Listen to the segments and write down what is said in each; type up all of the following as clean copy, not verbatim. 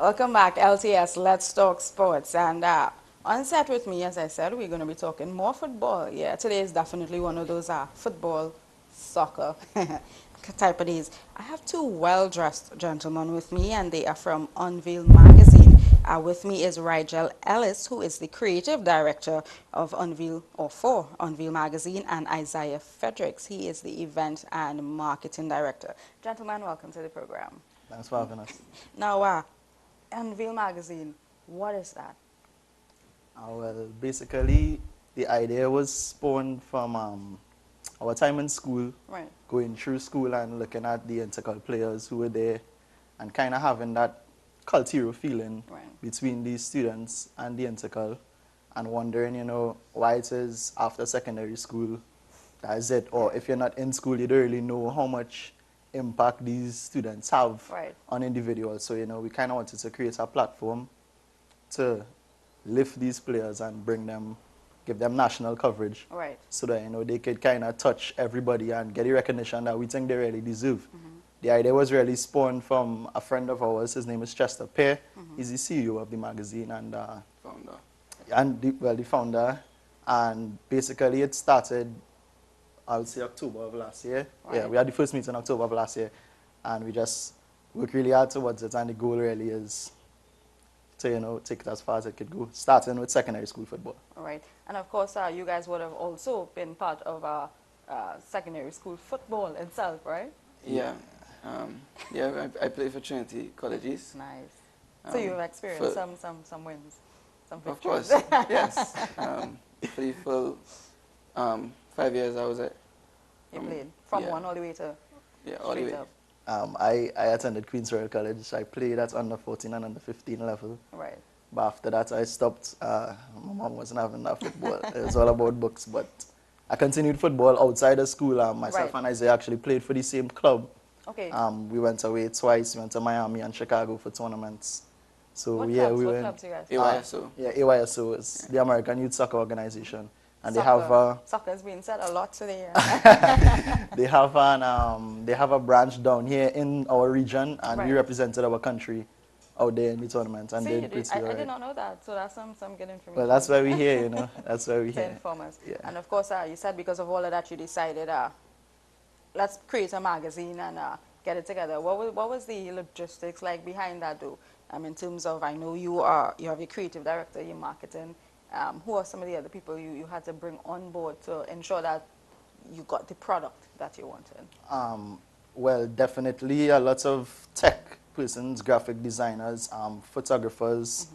Welcome back, LTS. Let's talk sports. And on set with me, as I said, we're going to be talking more football. Yeah, today is definitely one of those football, soccer type of days. I have two well-dressed gentlemen with me, and they are from Unveil Magazine. With me is RHYJELL Ellis, who is the creative director of Unveil, or for Unveil Magazine, and Isaiah Fredericks. He is the event and marketing director. Gentlemen, welcome to the program. Thanks for having us. Now, Unveil Magazine, what is that? Well, basically, the idea was spawned from our time in school, Right. going through school and looking at the intercal players who were there and kind of having that cultural feeling Right. between the students and the intercal and wondering, why it is after secondary school, that is it. Or if you're not in school, you don't really know how much impact these students have Right. on individuals. So, we kind of wanted to create a platform to lift these players and give them national coverage. Right. So that, they could kind of touch everybody and get the recognition that we think they really deserve. The idea was really spawned from a friend of ours. His name is Chester Pear. He's the CEO of the magazine and the founder. And basically it started, I would say, October of last year. Right. Yeah, we had the first meeting in October of last year, and we just worked really hard towards it, and the goal really is to, take it as far as it could go, starting with secondary school football. All right. And of course, you guys would have also been part of secondary school football itself, right? Yeah. I play for Trinity Colleges. Nice. So you've experienced some wins, some Of victories. course, yes. For the full 5 years I was at. You played from yeah. one all the way to All the straight way. up. I attended Queen's Royal College. I played at under 14 and under 15 level. Right. But after that, I stopped. My mom wasn't having that football. It was all about books. But I continued football outside of school. Myself Right. and Isaiah actually played for the same club. Okay. We went away twice. We went to Miami and Chicago for tournaments. So what yeah, clubs? we What went. clubs you guys? AYSO. Yeah, AYSO is the American Youth Soccer Organization, and Soccer. Soccer's being said a lot today. they have a branch down here in our region, and we Right. represented our country out there in the tournament, and See, did you pretty I alright. did not know that, so that's some good information. Well, that's why we're here, That's why we're to here. inform us. Yeah. And of course, you said because of all of that, you decided, let's create a magazine and get it together. What was the logistics like behind that, though? In terms of, I know you have your creative director, your marketing. Who are some of the other people you had to bring on board to ensure that you got the product that you wanted? Well, definitely a lot of tech persons, graphic designers, photographers.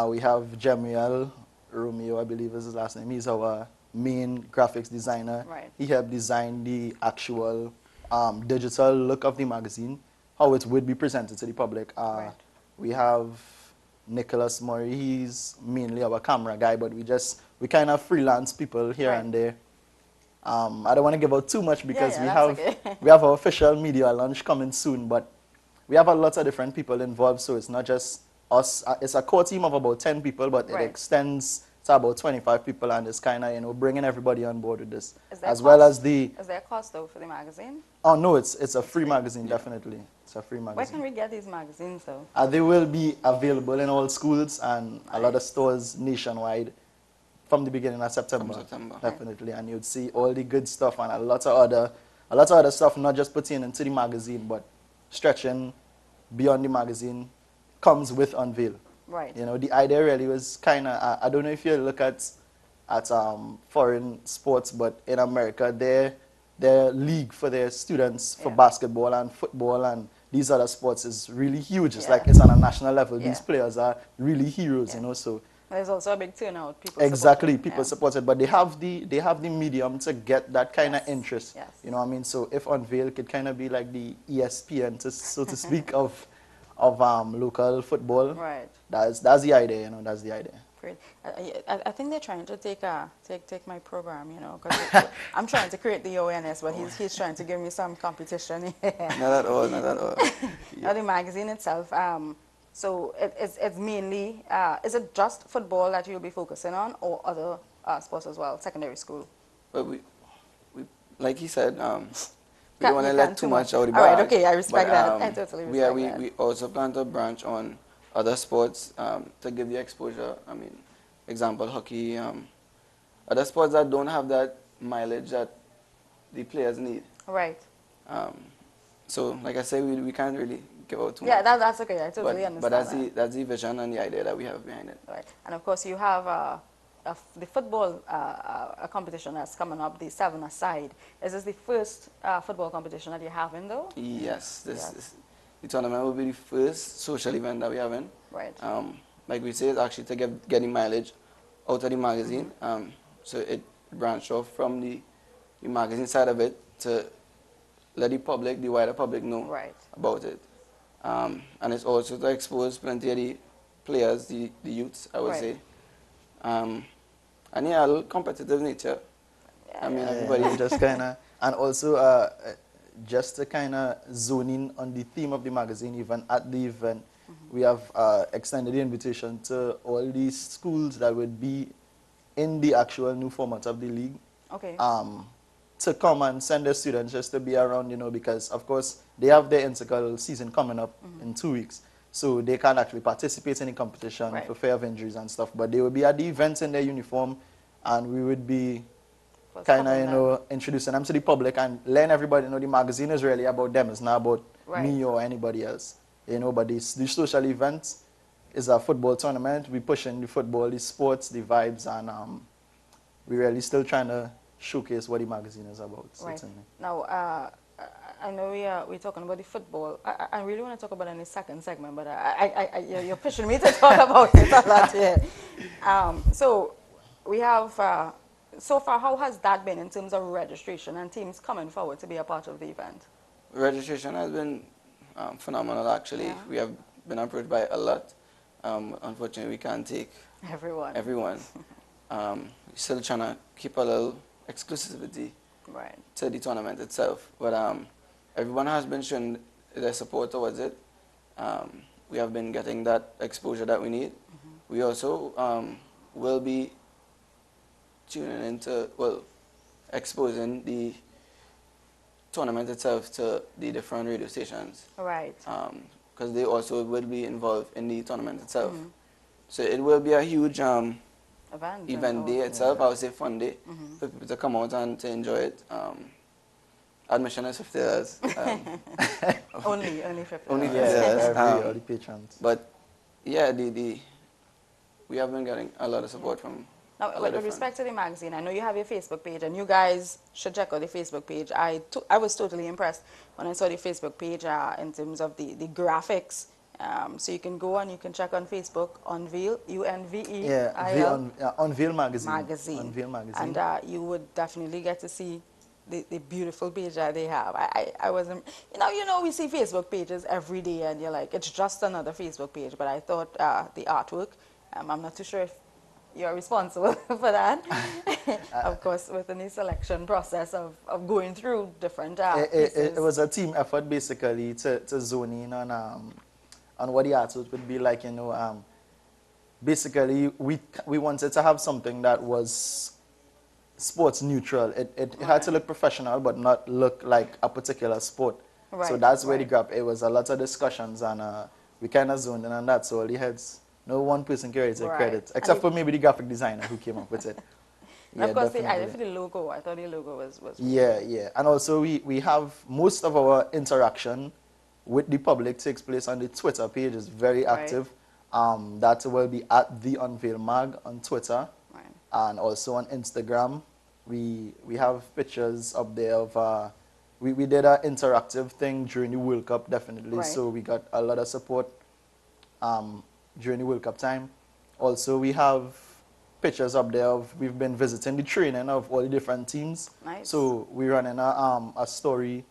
We have Jemiel Romeo, I believe is his last name. He's our main graphics designer. Right. He helped design the actual digital look of the magazine, how it would be presented to the public. Right. We have Nicholas Murray. He's mainly our camera guy, but we kind of freelance people here Right. and there. I don't want to give out too much because that's okay. we have our official media launch coming soon, but we have a lot of different people involved, so it's not just us. It's a core team of about 10 people, but Right. it extends to about 25 people, and it's kind of, bringing everybody on board with this. Is there As a well cost? as the... Is there a cost, though, for the magazine? Oh, no, it's a free magazine, definitely. It's a free Where magazine. can we get these magazines, though? They will be available in all schools and a lot of stores nationwide from the beginning of September. From September. Definitely, and you'd see all the good stuff and a lot of other stuff, not just pertaining to the magazine, but stretching beyond the magazine, comes with Unveil. Right. The idea really was kind of, I don't know if you look at foreign sports, but in America, their league for their students for basketball and football and these other sports is really huge. It's like it's on a national level. These players are really heroes, so. There's also a big turnout. People Exactly, support it. people support it, but they have the medium to get that kind of interest. Yes. You know what I mean? So if Unveil could kind of be like the ESPN, so to speak, of local football. Right. That's the idea. That's the idea. Great. I think they're trying to take my program, because I'm trying to create the awareness, but he's trying to give me some competition. Not at all. Now the magazine itself. So it's mainly, is it just football that you'll be focusing on, or other sports as well, secondary school? But we like he said, we Can't- don't want you to can't let too too much much. out of the All right, bag. okay, I respect But, that. I totally respect that. We also plan to branch on other sports to give you exposure. I mean, example, hockey, other sports that don't have that mileage that the players need. Right. Um, so, like I said, we can't really give out too Yeah, much. that's okay. I totally understand But that. that's the vision and the idea that we have behind it. Right. And of course, you have the football a competition that's coming up, the seven-a-side. Is this the first football competition that you're having, though? Yes, Yes. the tournament will be the first social event that we have in. Right. Like we say, it's actually to get the mileage out of the magazine. So it branched off from the magazine side of it to let the public, the wider public, know Right. about it. And it's also to expose plenty of the players, the youths, I would Right. say. And yeah, a little competitive nature. I mean, everybody just kind of, and also just to kind of zone in on the theme of the magazine, even at the event, we have extended the invitation to all these schools that would be in the actual new format of the league. Okay. To come and send their students just to be around, you know, because of course they have their integral season coming up in 2 weeks. So they can't actually participate in the competition Right. for fear of injuries and stuff. But they will be at the events in their uniform, and we would be For kind of, covering you them. know, introducing them to the public and letting everybody know the magazine is really about them. It's not about Right. me or anybody else. You know, but the social event is a football tournament. We pushing the football, the sports, the vibes, and we're really still trying to showcase what the magazine is about. Right. Certainly. Now, I know we're talking about the football. I really want to talk about it in the second segment, but you're pushing me to talk about it a lot here. So we have, so far, how has that been in terms of registration and teams coming forward to be a part of the event? registration has been phenomenal, actually. Yeah. We have been approached by a lot. Unfortunately, we can't take Everyone. everyone. Still trying to keep a little exclusivity Right. to the tournament itself. But everyone has been showing their support towards it. We have been getting that exposure that we need. We also will be tuning into, well, exposing the tournament itself to the different radio stations. Right. Because they also will be involved in the tournament itself. So it will be a huge event day itself. I would say fun day for people to come out and to enjoy it. Admission is $50. Only 50. Only Yeah, $50. all the patrons. But yeah, we have been getting a lot of support from. Now, with respect to the magazine, I know you have your Facebook page, and you guys should check out the Facebook page. I was totally impressed when I saw the Facebook page in terms of the graphics. So you can go and you can check on Facebook, Unveil, UNVEIL. Unveil Magazine. Magazine. Unveil Magazine. And you would definitely get to see the beautiful page that they have. I wasn't, you know, we see Facebook pages every day, and you're like, it's just another Facebook page. But I thought the artwork, I'm not too sure if you're responsible for that. Of course, within the selection process of going through different it was a team effort, basically, to zone in on what the artwork would be like, you know. Basically, we wanted to have something that was sports neutral. It had to look professional, but not look like a particular sport. Right, so that's where right. the gap. It was a lot of discussions, and we kind of zoned in on that. So all the heads, no one person carries the Right. credit, except for maybe the graphic designer who came up with it. And of course, definitely. for the logo, I thought the logo was Yeah. And also we have most of our interaction with the public takes place on the Twitter page. It's very Right. active. That will be at the Unveil Mag on Twitter. Right. And also on Instagram. We have pictures up there of we did an interactive thing during the World Cup, definitely. Right. So we got a lot of support during the World Cup time. Also, we have pictures up there of we've been visiting the training of all the different teams. Nice. So we're running a story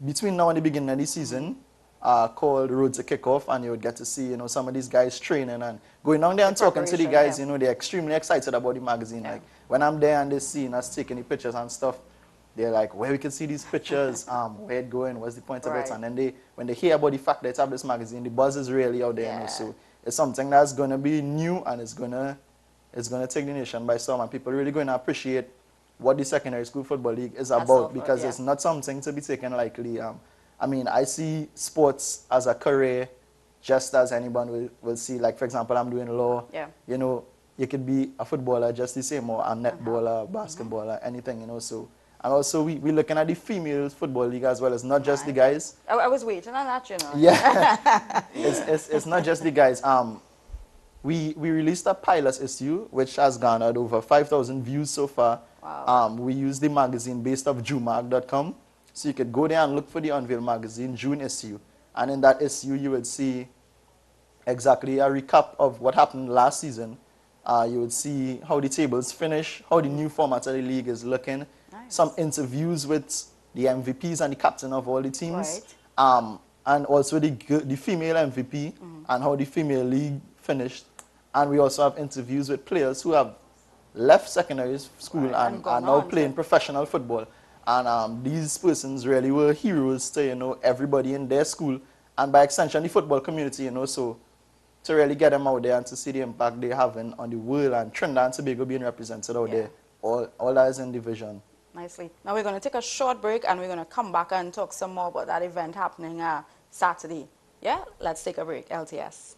between now and the beginning of the season called Road to Kickoff, and you would get to see, you know, some of these guys training and going down there and talking to the preparation, guys. yeah. You know, they're extremely excited about the magazine. Yeah. Like when I'm there and they see us taking the pictures and stuff, they're like, where we can see these pictures, where it going, what's the point of it? Right. And then when they hear about the fact that it's have this magazine, the buzz is really out there. You know, Yeah. so it's something that's gonna be new, and it's gonna take the nation by storm, and people really going to appreciate what the secondary school football league is about, because yeah. it's not something to be taken lightly. I mean, I see sports as a career just as anyone will see. Like, for example, I'm doing law. Yeah. You know, you could be a footballer just the same, or a netballer, basketballer, anything, you know. So, and also we're looking at the female football league as well. It's not just the guys. I was waiting on that, you know. Yeah. it's not just the guys. We released a pilot issue, which has garnered over 5,000 views so far. Wow. We use the magazine based off jumag.com. So you could go there and look for the Unveil Magazine June issue. And in that issue, you would see exactly a recap of what happened last season. You would see how the tables finish, how the new format of the league is looking, some interviews with the MVPs and the captain of all the teams, and also the female MVP and how the female league finished. And we also have interviews with players who have left secondary school and are now playing professional football. And these persons really were heroes to, you know, everybody in their school and by extension the football community, you know, so to really get them out there and to see the impact they're having on the world and Trinidad and Tobago being represented out there, all that is in the vision. Nicely. Now we're going to take a short break and we're going to come back and talk some more about that event happening Saturday. Yeah, let's take a break. LTS.